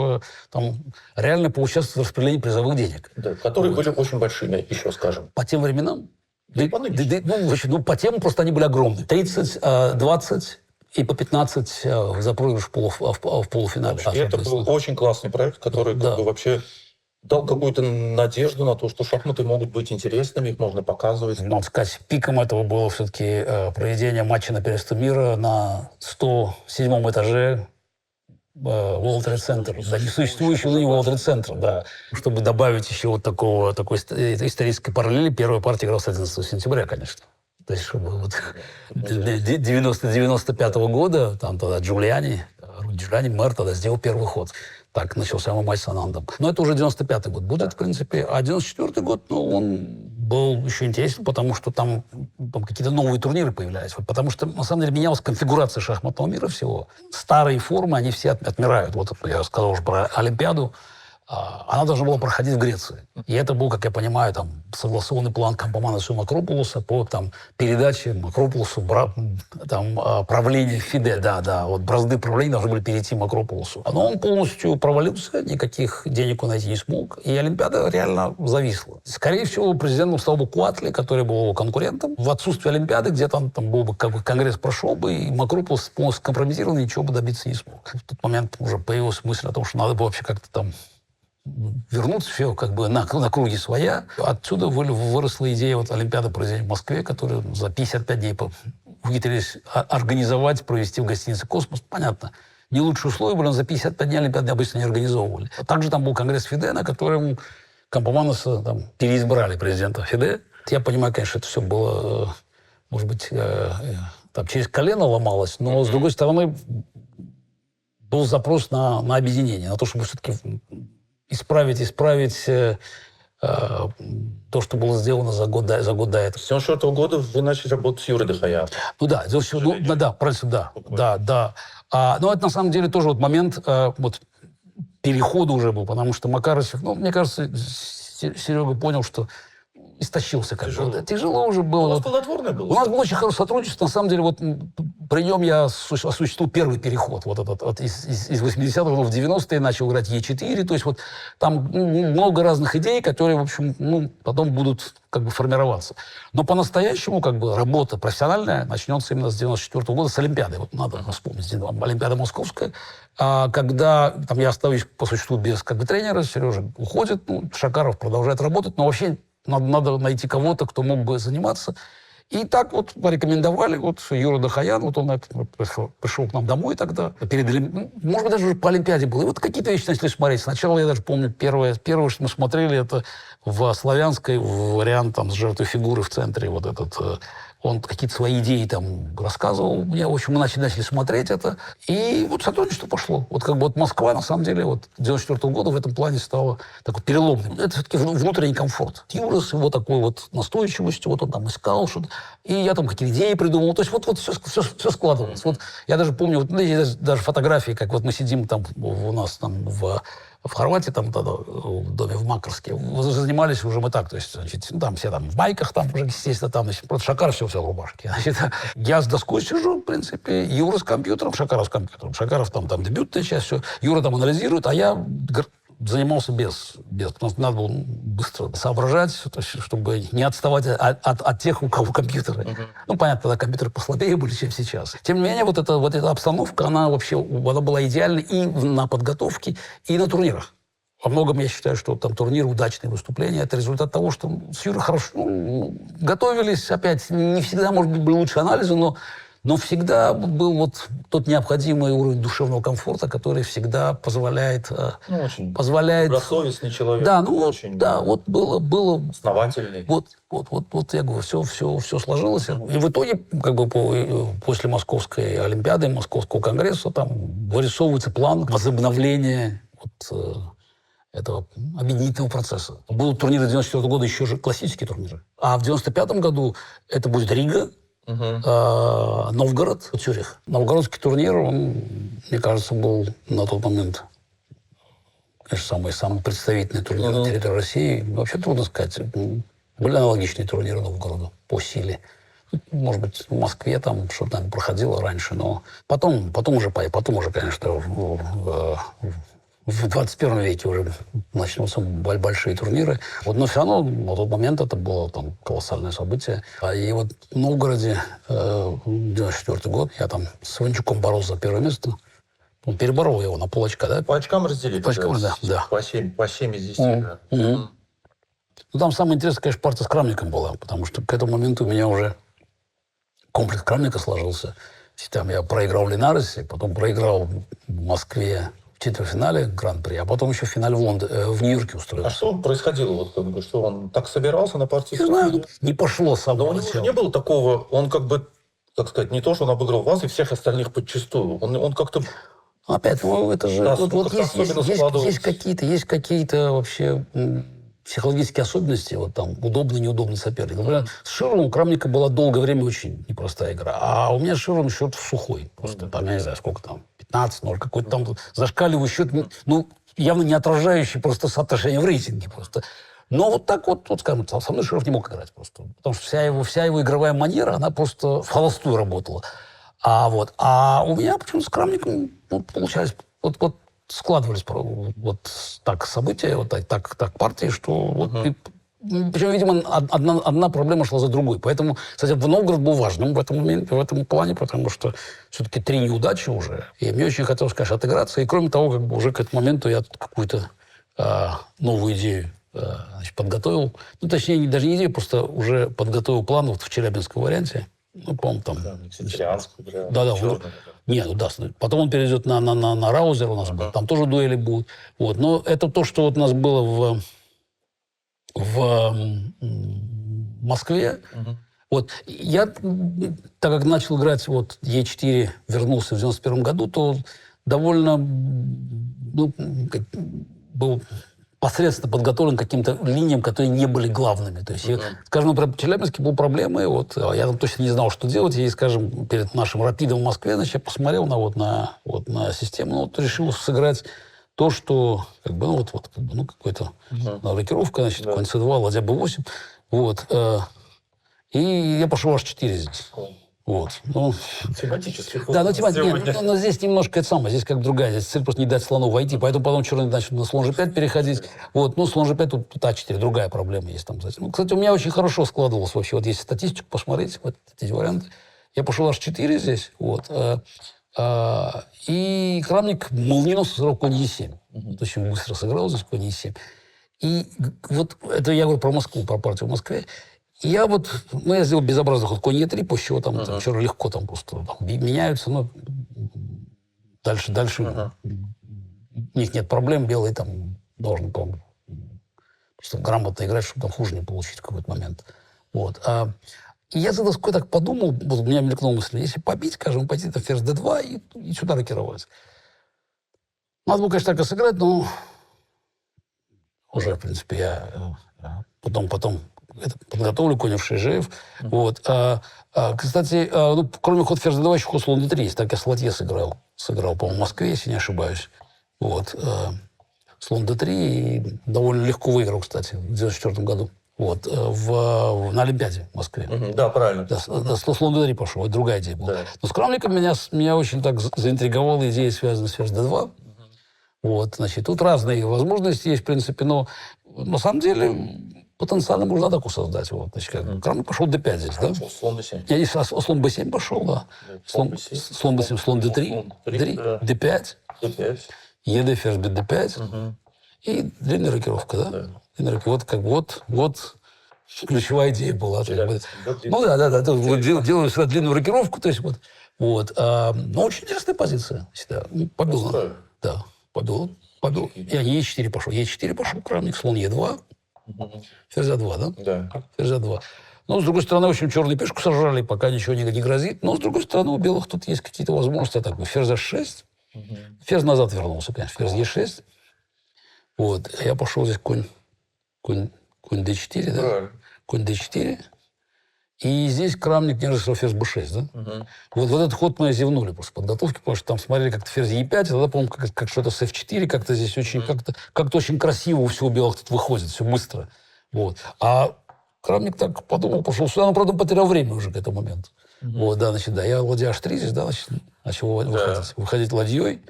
там, реально поучаствовать в распределении призовых денег. Да, которые были очень большими, еще скажем. По тем временам? По по тем просто они были огромные. 30, 20 и по 15 за проигрыш в полуфинале. И это был очень классный проект, который как бы вообще дал какую-то надежду на то, что шахматы могут быть интересными, их можно показывать. Надо сказать, пиком этого было все-таки проведение матча на первенство мира на 107-м этаже World Trade Center, да, несуществующего ныне World Trade Center, да. Чтобы добавить еще вот такой исторической параллели, первая партия игралась 11 сентября, конечно. То есть, чтобы вот 95-го года, там тогда Джулиани, мэр тогда сделал первый ход. Так начался мой матч с Анандом. Но это уже 95-й год будет, в принципе. А 94-й год, он был еще интересен, потому что там какие-то новые турниры появлялись. Потому что, на самом деле, менялась конфигурация шахматного мира всего. Старые формы, они все отмирают. Вот я сказал уже про Олимпиаду. Она должна была проходить в Греции. И это был, как я понимаю, там, согласованный план Кампоманеса и Макропулоса по передаче Макропулосу правления ФИДЕ. Да, вот бразды правления должны были перейти Макропулосу. Но он полностью провалился, никаких денег он найти не смог, и Олимпиада реально зависла. Скорее всего, президентом стал бы Куатли, который был его конкурентом. В отсутствие Олимпиады, где там был бы, как бы, конгресс прошел бы, и Макропулос полностью скомпрометирован, ничего бы добиться не смог. В тот момент уже появилась мысль о том, что надо было вообще как-то там вернуться все как бы на круги своя. Отсюда выросла идея Олимпиады проведения в Москве, которую за 55 дней ухитрились организовать, провести в гостинице «Космос». Понятно, не лучшие условия были, но за 55 дней Олимпиады обычно не организовывали. Также там был конгресс ФИДЕ, на котором Кампоманеса переизбрали президента ФИДЕ. Я понимаю, конечно, это все было, может быть, там через колено ломалось, но, с другой стороны, был запрос на объединение, на то, чтобы все-таки исправить то, что было сделано за год до этого. С 1974 года вы начали работать с Юрой Дохояном. Да. Но это на самом деле тоже момент перехода уже был, потому что Макарычев, мне кажется, Серега понял, что истощился как-то. Тяжело уже было. У нас плодотворное было. У нас было очень хорошее сотрудничество. На самом деле, при нем я осуществил первый переход. Из 80-х в 90-е начал играть Е4. То есть там много разных идей, которые, в общем, потом будут как бы формироваться. Но по-настоящему работа профессиональная начнется именно с 94-го года, с Олимпиады. Надо вспомнить. Олимпиада Московская. Когда я остаюсь по существу без тренера, Сережа уходит, Шакаров продолжает работать, но вообще надо найти кого-то, кто мог бы заниматься. И так порекомендовали, Юра Дохоян, он пришел к нам домой тогда, может быть, даже уже по Олимпиаде было. И какие-то вещи начали смотреть. Сначала, я даже помню, первое, что мы смотрели, это в Славянской вариант с жертвой фигуры в центре, он какие-то свои идеи рассказывал мне. В общем, мы начали смотреть это. И сотрудничество пошло. Москва, на самом деле, 94 года в этом плане стала такой переломным. Это все-таки внутренний комфорт. Юра с его такой настойчивостью, он там искал что-то. И я там какие-то идеи придумал. То есть все складывалось. Я даже помню, даже фотографии, как мы сидим там у нас в Хорватии, тогда, в доме в Макарске, занимались уже мы так, то есть, там все в майках, уже, естественно, просто Шакаров все в рубашке. Я с доской сижу, в принципе, Юра с компьютером, Шакаров с компьютером. Шакаров там дебютная часть, все. Юра там анализирует, а я занимался без. Потому что надо было быстро соображать, то есть, чтобы не отставать от тех, у кого компьютеры. Понятно, тогда компьютеры послабее были, чем сейчас. Тем не менее, эта обстановка, она была идеальна и на подготовке, и на турнирах. Во многом я считаю, что турниры, удачные выступления, это результат того, что с Юрой хорошо готовились. Опять, не всегда, может быть, были лучшие анализы, но Но всегда был вот тот необходимый уровень душевного комфорта, который всегда позволяет... Ну, очень позволяет... добросовестный человек. Да, ну вот, очень да, вот было... основательный. Вот я говорю, все сложилось. И в итоге, как бы после Московской Олимпиады, Московского конгресса, там вырисовывается план возобновления этого объединительного процесса. Будут турниры 94 года, еще же классические турниры. А в 95 году это будет Рига, Новгород, Цюрих. Новгородский турнир, он, мне кажется, был на тот момент, конечно, самый представительный турнир на территории России. Вообще трудно сказать. Были аналогичные турниры Новгороду по силе. Может быть, в Москве там что-то проходило раньше, но потом уже, конечно, в 21 веке уже начнутся большие турниры. Вот, но все равно на тот момент это было там колоссальное событие. И вот в Новгороде 94 год я там с Иванчуком боролся за первое место. Он переборол его на полочка, да? По очкам разделили? По очкам, да. По 7 из 10. Да. Ну, там самое интересное, конечно, партия с Крамником была, потому что к этому моменту у меня уже комплекс Крамника сложился. Там я проиграл в Линарисе, потом проиграл в Москве в четвертьфинале Гран-при, а потом еще в финале в Нью-Йорке устроился. А что происходило? Вот, как бы, что он так собирался на партии? Не знаю, не пошло с самого Но у него начала. не было такого, он как бы, так сказать, не то, что он обыграл вас и всех остальных подчистую. Он как-то... Опять, это же... Да, вот есть какие-то вообще психологические особенности, вот там, удобный, неудобный соперник. Например, с Шировым у Крамника была долгое время очень непростая игра. А у меня с Шировым счет сухой. Просто там, я не знаю, сколько там, 15-0, какой-то там зашкаливающий счет, ну, явно не отражающий просто соотношение в рейтинге просто. Но вот так вот скажем, со мной Широв не мог играть просто. Потому что вся его игровая манера, она просто в холостую работала. А у меня почему-то с Крамником получались... Вот складывались вот так события, вот так партии, что причем, видимо, одна проблема шла за другой. Поэтому, кстати, Новгород был важным в этом плане, потому что все-таки 3 неудачи уже. И мне очень хотелось, конечно, отыграться. И кроме того, как бы уже к этому моменту я какую-то новую идею подготовил. Ну, точнее, даже не идею, просто уже подготовил план вот в челябинском варианте. Ну, по-моему, там... Да. Потом он перейдет на Раузер у нас будет. Там тоже дуэли будут. Вот. Но это то, что вот у нас было в Москве. Вот. Я, так как начал играть вот Е4, вернулся в 91 году, то довольно был посредственно подготовлен к каким-то линиям, которые не были главными. То есть, скажем, например, в Челябинске были проблемы, вот, я там точно не знал, что делать, и, скажем, перед нашим «Рапидом» в Москве, значит, я посмотрел на систему, решил сыграть то, что, какой-то рокировка, значит, какой-нибудь C2, ладья B8, вот, и я пошел H4 здесь. Вот. Тематический ход. Да, но здесь немножко это самое, здесь как бы другая. Здесь цель просто не дать слону войти, поэтому потом черный начал на слон G5 переходить. Вот, слон G5 тут А4, другая проблема есть там. Кстати, у меня очень хорошо складывалось вообще. Вот если статистику посмотреть, вот эти варианты. Я пошел H4 здесь, вот. И Крамник молниеносно сыграл конь E7. Очень быстро сыграл здесь конь E7. И вот это я говорю про Москву, про партию в Москве. Я сделал безобразный ход конь Е3, после чего там черные легко там просто меняются, но дальше у них нет проблем, белый там должен, по-моему, просто грамотно играть, чтобы там хуже не получить в какой-то момент. Вот. И я за доской так подумал, у меня мелькнула мысль, если побить, скажем, пойти там ферзь d2 и сюда рокировать. Надо было, конечно, так и сыграть, но уже, в принципе, я потом подготовлю конь в G. Вот. Кстати, кроме хода ферзь d2, еще ход слон d3 есть. Так я с ладье сыграл, по-моему, в Москве, если не ошибаюсь. Вот. Слон d3 и довольно легко выиграл, кстати, в 94 году. Вот. На Олимпиаде в Москве. Да, правильно. Да, слон d3 пошел. Это другая идея была. Да. Но с Крамником меня очень так заинтриговала идея, связанная с ферзь d2. Вот. Значит, тут разные возможности есть, в принципе, но на самом деле... Потенциально можно атаку создать. Вот. Значит, Крамник пошел d5 здесь, да? Слон d7. Я здесь слон b7 пошел, да. Слон b7, слон d3, d5, ед, ферзь, бит d5. И длинная рокировка, да? Длинная рокировка. Вот ключевая идея была. Да, Ну да. Делаю сюда длинную рокировку, то есть вот. Но очень интересная позиция всегда. Побил. Да, побил. Я не Е4 пошел. Е4 пошел, крамник, слон Е2. Ферзя 2, да? Да. Ферзя 2. Но, с другой стороны, в общем, черную пешку сожрали, пока ничего не грозит. Но, с другой стороны, у белых тут есть какие-то возможности атаки. Ферзь H6. Ферзь назад вернулся, конечно. Ферзь Е6. Вот. Я пошел здесь конь D4, да? Правильно. Конь D4. И здесь крамник держится ферзь B6, да? Вот этот ход мы зевнули просто в подготовке, потому что там смотрели как-то ферзь Е5, а тогда, по-моему, как что-то с F4, как-то здесь очень, как-то очень красиво у всего белых тут выходит, все быстро. Вот. А крамник так подумал, пошел сюда, но, правда, потерял время уже к этому моменту. Вот, да, значит, да, я ладья H3 здесь, да, значит, начал выходить ладьей.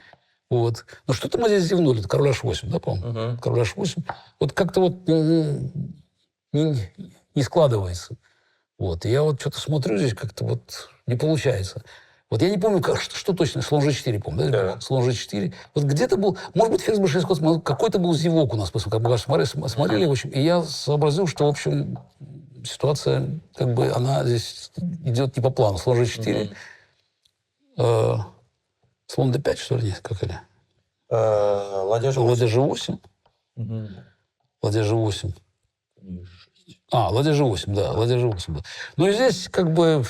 Вот. Ну, что-то мы здесь зевнули, король H8, да, по-моему? Король H8. Вот как-то вот не складывается. Вот. И я вот что-то смотрю здесь, как-то вот не получается. Вот я не помню, что точно, слон G4, помню, да? Слон G4. Вот где-то был, может быть, ферзь B6, какой-то был зевок у нас, как бы смотрели, в общем, и я сообразил, что, в общем, ситуация, как бы, она здесь идет не по плану. Слон G4, слон D5, что ли, как или? Ладья G8. Ладья G8. Ладья G8. Ладья G8, да, ладья G8, да. Ну и здесь, как бы,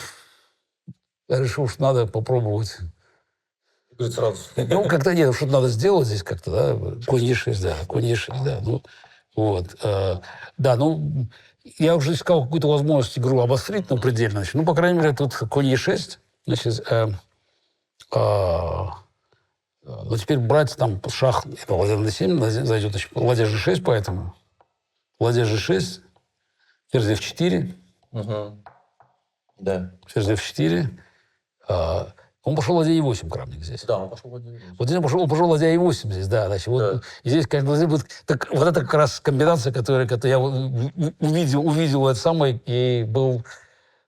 я решил, что надо попробовать. Говорит сразу. Ну, как-то нет, что-то надо сделать здесь как-то, да. Конь Е6, да, конь Е6, да. Ну, вот. Да, ну, я уже искал какую-то возможность игру обострить, но предельно. Значит, ну, по крайней мере, тут конь Е6, значит, ну, теперь брать там шах, это ладья на d7, зайдет, значит, ладья G6, поэтому ладья G6, ферзь F4. Да. Ферзь F4. Он пошел ладья E8, крамник здесь. Да, он пошел ладья E8. Вот здесь он пошел ладья E8 здесь, да. Значит, вот, и здесь, конечно, здесь будет вот это как раз комбинация, которую я увидел это самое, и был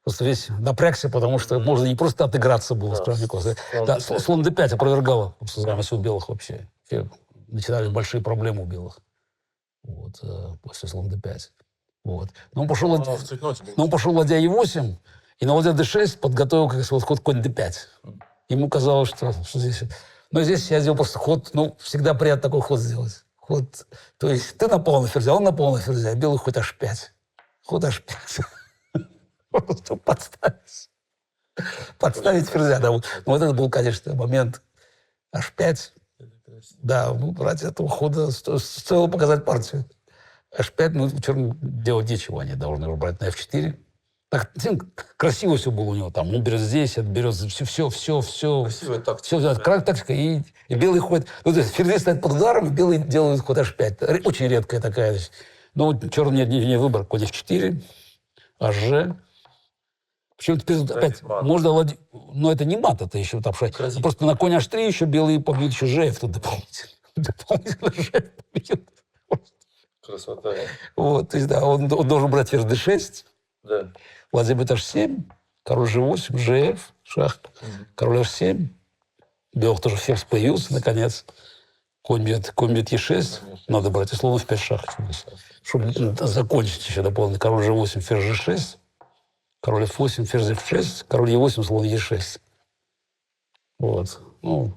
просто весь напрягся, потому что можно не просто отыграться было с крамником. Да, слон D5 опровергало замысел у белых вообще. Начинались большие проблемы у белых. Вот, после слон D5. Вот. Но он пошел ладья E8, и на ладья D6 подготовил как раз вот ход конь D5. Ему казалось, что здесь... Но здесь я сделал просто ход, ну, всегда приятно такой ход сделать. Ход, то есть ты напал на ферзя, он напал на ферзя, а белый ход H5. Ход H5. Просто подставить. Подставить ферзя, да. Вот это был, конечно, момент H5. Да, ну, ради этого хода стоило показать партию. H5, ну, черным делать нечего, они должны брать на F4. Так, красиво все было у него там. Он берет здесь, отберет все. Красивая тактика. Все, тактика. И белый ходит. Ну, то есть ферзь стоит под ударом, и белый делает ход H5. Очень редкая такая вещь. Но черный не выбор. Конь F4, HG. Причем теперь опять можно ладья... Но это не мат, это еще там шайка. Просто на конь H3 еще белые побьют еще GF тут дополнительно. Дополнительно GF побьют. Красота. Вот, то есть, да, он должен брать ферзь D6. Да. Ладья H7, король G8, GF, шах, король H7. Белых тоже ферзь появился, наконец. Конь бьет E6. Надо брать, и слон F5 шах. Чтобы закончить еще дополнительно. Король G8, ферзь G6. Король F8, ферзь F6. Король E8, слон E6. Вот. Ну,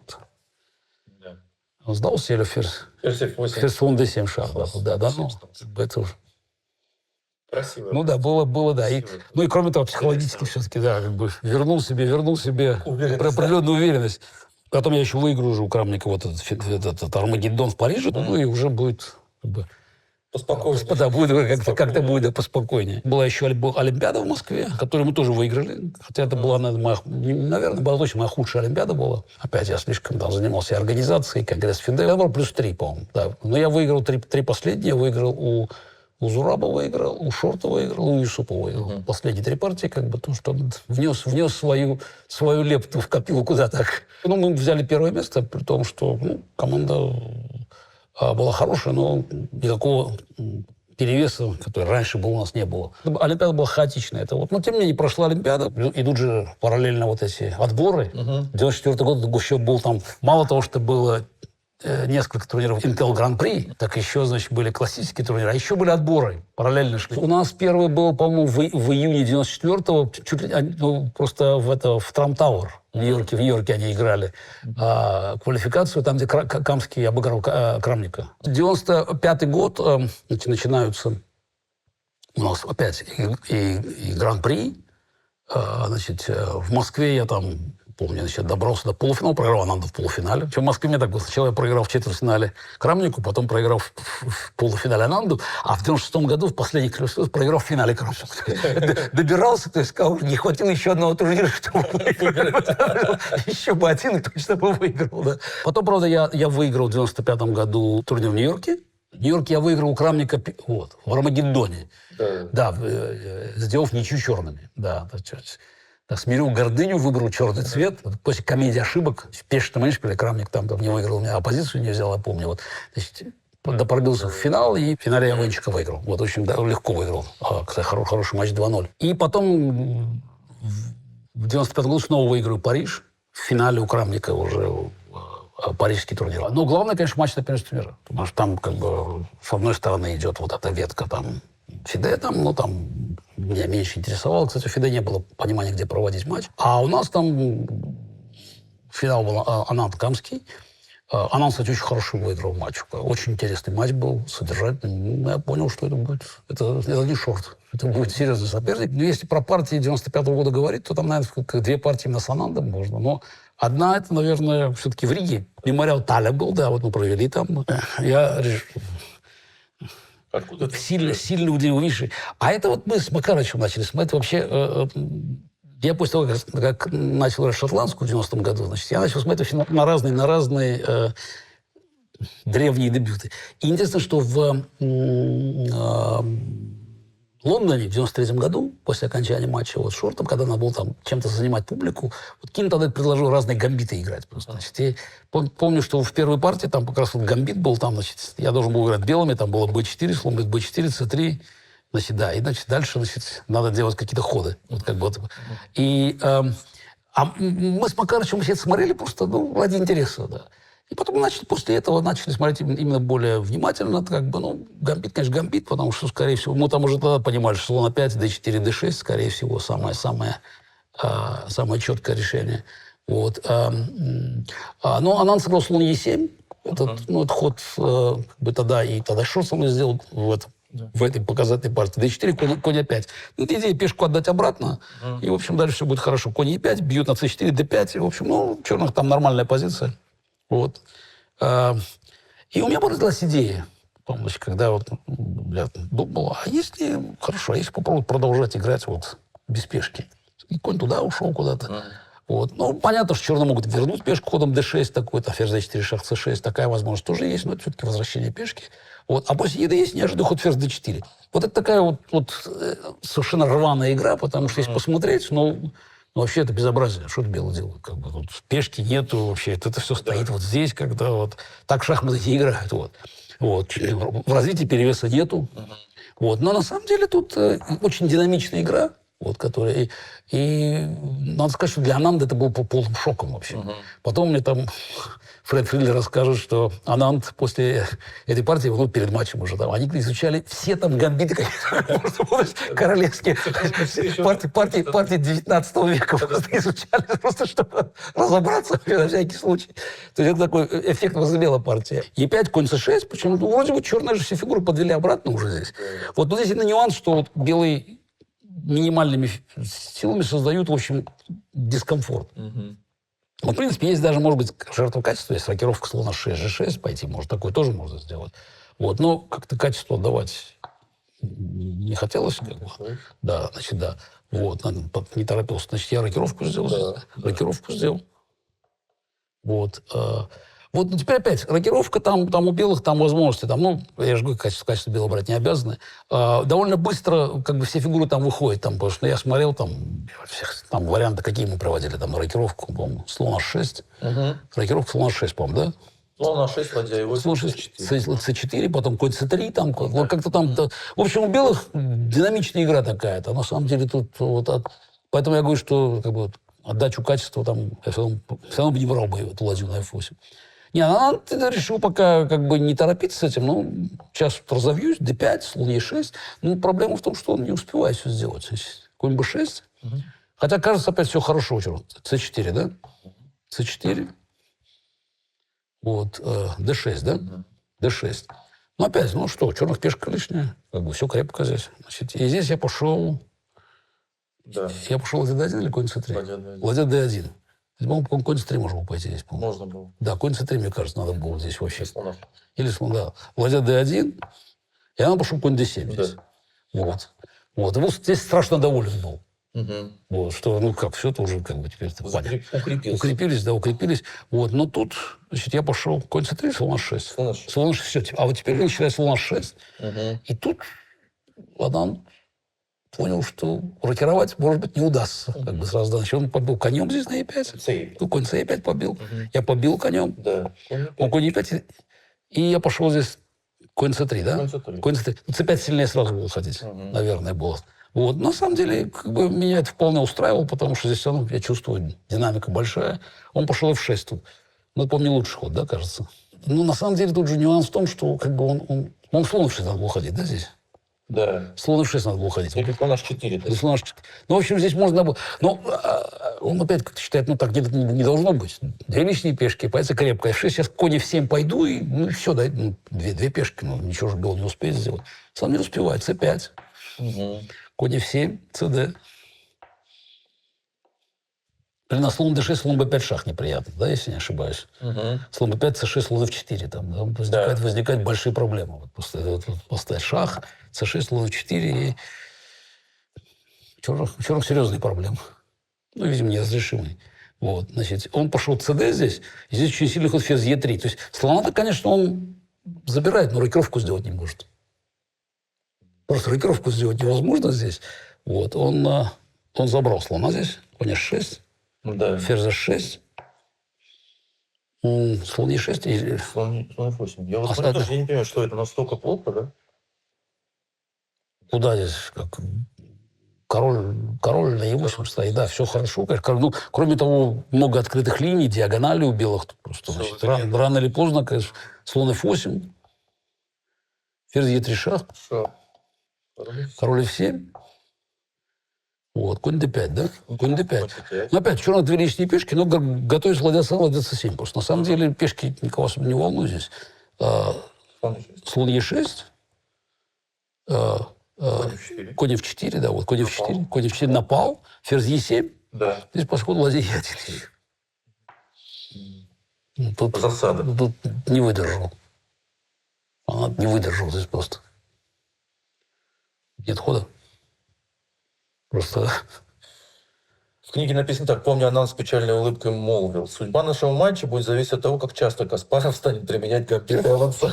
Да. он сдал селю ферзь. Ферзь F8. Ферзь слон D7 шах. Да, ну, это уже... Красиво. Ну да, было, да. И, ну и кроме того, психологически все-таки, да, как бы вернул себе определенную уверенность. Потом я еще выиграю уже у Крамника вот этот Армагеддон в Париже, ну и уже будет как бы... Поспокойнее. Да, будет как-то будет поспокойнее. Была еще Олимпиада в Москве, которую мы тоже выиграли. Хотя это была, наверное, была точно моя худшая Олимпиада была. Опять я слишком там занимался организацией, конгресс ФИДЕ. Я был плюс 3, по-моему. Да. Но я выиграл три последние. Я выиграл у Зураба выиграл, у Шорта выиграл, у Юсупа выиграл. Последние 3 партии, как бы, то, что он внес свою лепту в копилку куда так. Ну, мы взяли первое место, при том, что команда была хорошая, но никакого перевеса, который раньше был, у нас не было. Олимпиада была хаотичная. Это вот. Но тем не менее прошла Олимпиада. Идут же параллельно вот эти отборы. 94 год еще был там... Мало того, что было несколько турниров Intel Grand Prix, так еще, значит, были классические турниры, а еще были отборы, параллельно шли. У нас первый был, по-моему, в июне 94-го, чуть ли, ну, просто в Трамп Тауэр. В Нью-Йорке они играли квалификацию, там, где Камский обыграл Крамника. 95-й год начинаются у нас опять и Гран-при. Значит, в Москве я там, помню, значит, добрался до полуфинала, проиграл Ананду в полуфинале. Причем в Москве мне так было. Сначала я проиграл в четвертьфинале Крамнику, потом проиграл в полуфинале Ананду, а в 96-м году в последних колесах проиграл в финале Крамнику. Добирался, то есть сказал, не хватило еще одного турнира, чтобы выиграть. Еще бы один, и точно бы выиграл. Потом, правда, я выиграл в 95-м году турнир в Нью-Йорке. В Нью-Йорке я выиграл у Крамника в Армагеддоне. Да, сделав ничью черными. Да, так, смирил гордыню, выбрал черный цвет. После комедии ошибок, пеший менеджер, Крамник там не выиграл, у меня оппозицию не взял, я помню. Вот, значит, пробился в финал, и в финале я Венчика выиграл. Вот, очень да, легко выиграл. Кстати, хороший матч 2-0. И потом в 95 году снова выиграю Париж. В финале у Крамника уже парижский турнир. Но главное, конечно, матч на первенстве мира. Потому что там, как бы, с одной стороны идет вот эта ветка, там, Фиде, там, ну, там, меня меньше интересовало. Кстати, у Фиде не было понимания, где проводить матч. А у нас там финал был Ананд Камский. Ананд, кстати, очень хороший выиграл матч. Очень интересный матч был, содержательный. Я понял, что это будет... Это не шорт. Это будет серьезный соперник. Но если про партии 95-го года говорить, то там, наверное, как две партии именно с Анандом можно. Но одна, это, наверное, все-таки в Риге. Мемориал Таля был, да, вот мы провели там. Я сильно удивился. А это вот мы с Макарычем начали смотреть. Вообще, я после того, как начал играть шотландскую в 90-м году, значит, я начал смотреть на разные древние дебюты. И интересно, что в Лондоне в 93-м году, после окончания матча вот, с Шортом, когда надо было там чем-то занимать публику, вот Ким тогда предложил разные гамбиты играть. Просто. Значит, я помню, что в первой партии там как раз вот гамбит был, там, значит, я должен был играть белыми, там было b4, сломать b4, c3, значит, да, и, значит, дальше, значит, надо делать какие-то ходы. Вот, как бы, вот. И мы с Макарычем все это смотрели просто, ну, ради интереса, да. И потом после этого начали смотреть именно более внимательно. Как бы, ну, гамбит, конечно, гамбит, потому что, скорее всего, мы там уже тогда понимали, что слон 5, d4, d6, скорее всего, самое четкое решение. Вот. Но Ананд сыграл слон e7. Этот ход как бы тогда Шорт со мной сделал в этой показательной партии. d4, конь e5. Ну, идея пешку отдать обратно, и, в общем, дальше все будет хорошо. Конь e5, бьют на c4, d5. И, в общем, ну, у черных там нормальная позиция. Вот. И у меня родилась идея, помню, когда вот я думал, а если попробовать продолжать играть вот без пешки? И конь туда ушел куда-то. Вот. Ну, понятно, что черные могут вернуть пешку ходом d6 такой-то, ферзь d4, шах c6, такая возможность тоже есть, но это все-таки возвращение пешки. Вот. А после еды есть неожиданный ход ферзь d4. Вот это такая вот совершенно рваная игра, потому что если посмотреть, вообще это безобразие. Что это белый делает? Как бы, тут пешки нету вообще. Это все стоит вот здесь, когда вот так шахматы не играют. Вот. В развитии перевеса нету. Вот. Но на самом деле тут очень динамичная игра, вот, которая... И надо сказать, что для Ананда это был полным шоком вообще. Потом мне там Фред Фридлер расскажет, что Ананд после этой партии, перед матчем уже там, они изучали все там гамбиты королевские, партии 19 века просто изучали, просто чтобы разобраться на всякий случай. То есть это такой эффект возымела партия. Е5, конь c6, причем вроде бы черные же все фигуры подвели обратно уже здесь. Вот, но здесь именно нюанс, что вот белые минимальными силами создают, в общем, дискомфорт. Ну, в принципе, есть даже, может быть, жертва качества, есть рокировка слона 6, g6 пойти, может, такое тоже можно сделать. Вот, но как-то качество отдавать не хотелось. Как бы. Да, значит, да. Вот, не торопился. Значит, я рокировку сделал. Рокировку сделал. Вот. Вот, ну, теперь опять, рокировка, там у белых, там возможности, там, ну, я же говорю, качество белого брать не обязаны. Довольно быстро, как бы, все фигуры там выходят, там, потому что я смотрел, там варианты, какие мы проводили, там, рокировку, по-моему, слон h6, рокировку слон h6, по-моему, да? Слон h6, ладья e8, слон c4, потом конь c3, там, вот как-то там, в общем, у белых динамичная игра такая-то, на самом деле тут, вот, поэтому я говорю, что, как бы, отдачу качества, там, я все равно бы не брал бы эту ладью на f8. Не, ну, ты решил пока как бы не торопиться с этим. Ну, сейчас вот разовьюсь, d5, слон e6. Ну, проблема в том, что он не успевает все сделать. Конь b6. Хотя, кажется, опять все хорошо. c4, да? c4. Вот, d6, да? d6. Ну, опять, ну что, черных пешка лишняя. Как бы все крепко здесь. Значит, и здесь я пошел... Да. Я пошел ладья d1 или конь c3? Ладья d1. Ладья d1. По-моему, конь c3 можно было пойти здесь, по-моему. Можно было. Да, конь c3, мне кажется, надо было здесь вообще. Слона. Или слон, да. Ладья d1, и она пошел конь d7 здесь. Да. Вот. Вот. И вот здесь страшно доволен был. Угу. Вот, что, ну как, все это уже как бы теперь понятно. Укрепился. Укрепились, да, укрепились. Вот, но тут, значит, я пошел конь c3, слон h6. Слон h6. Слон h6, все. А вот теперь начинаю слон h6. Угу. И тут Ладан понял, что рокировать, может быть, не удастся. Как бы сразу, значит, он побил конем здесь на e5. c5. Ну, конь c5 побил. Я побил конем. Да. Он конь e5. И я пошел здесь конь c3, да? Конь c3. Конь c3. Ну, c5 сильнее сразу было ходить, наверное, было. Вот. На самом деле, как бы, меня это вполне устраивало, потому что здесь все равно, я чувствую, динамика большая. Он пошел f6 тут. Ну, это, по-моему, лучший ход, да, кажется? Ну, на самом деле, тут же нюанс в том, что как бы он слон f6 надо было ходить, да, здесь? Да. Слон f6 надо было ходить. Или слон h4. Или слон h4. Ну, в общем, здесь можно было... Но он опять как-то считает, ну, так не должно быть. Две лишние пешки, позиция крепкая. f6, сейчас конь f7 пойду, и ну, все, да, ну, две пешки, ну, ничего же белый не успеет сделать. Сам не успевает, c5. Угу. Конь f7, cd. Или на слон d6, слон b5 шах неприятно, да, если не ошибаюсь. Угу. Слон b5, c6, слон f4. Там да, возникают большие проблемы. Вот, поставить шах, c6, слон f4. И черных серьезные проблемы. Ну, видимо, неразрешимые. Вот, значит, он пошел cd здесь, и здесь очень сильный ход ферзь e3. То есть слона-то, конечно, он забирает, но рокировку сделать не может. Просто рокировку сделать невозможно здесь. Вот, он забрал слона здесь, конь h6, Да. ферзь h6, слон e6. И... Слон f8. Я вот А смотрю, что тоже, я не понимаю, что это настолько плохо, да? Куда здесь? Как... Король на e8 стоит, да, все хорошо. Конечно. Ну, кроме того, много открытых линий, диагонали у белых. Тут просто, Всё, значит, вот рано или поздно, конечно, слон f8, ферзь e3 шах, Что? король f7. Вот, конь d5, да? Конь d5. Конь d5. Ну, опять, черных две лишние пешки, но готовится ладья c, ладья c7. Потому что на самом деле пешки никого особо не волнуют здесь. Слон e6. Конь f4, да, вот конь f4. Конь f4 напал, ферзь e7. Да. Здесь по сходу ладья e1. Тут, Засада. тут не выдержал. Она не выдержала здесь просто. Нет хода. Просто... В книге написано так. Помню, Анан с печальной улыбкой молвил. Судьба нашего матча будет зависеть от того, как часто Каспаров станет применять гамбит Эванса.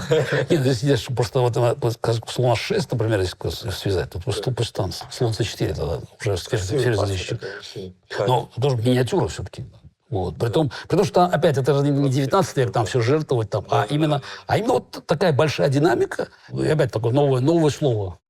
Нет, здесь просто вот слон h6, например, если связать, то пусть там слон c4, тогда уже ферзь защищен. Но тоже миниатюра все-таки. Вот. При том, что, опять, это же не 19 век, там все жертвовать, там, а именно вот такая большая динамика, и опять такое новое слово.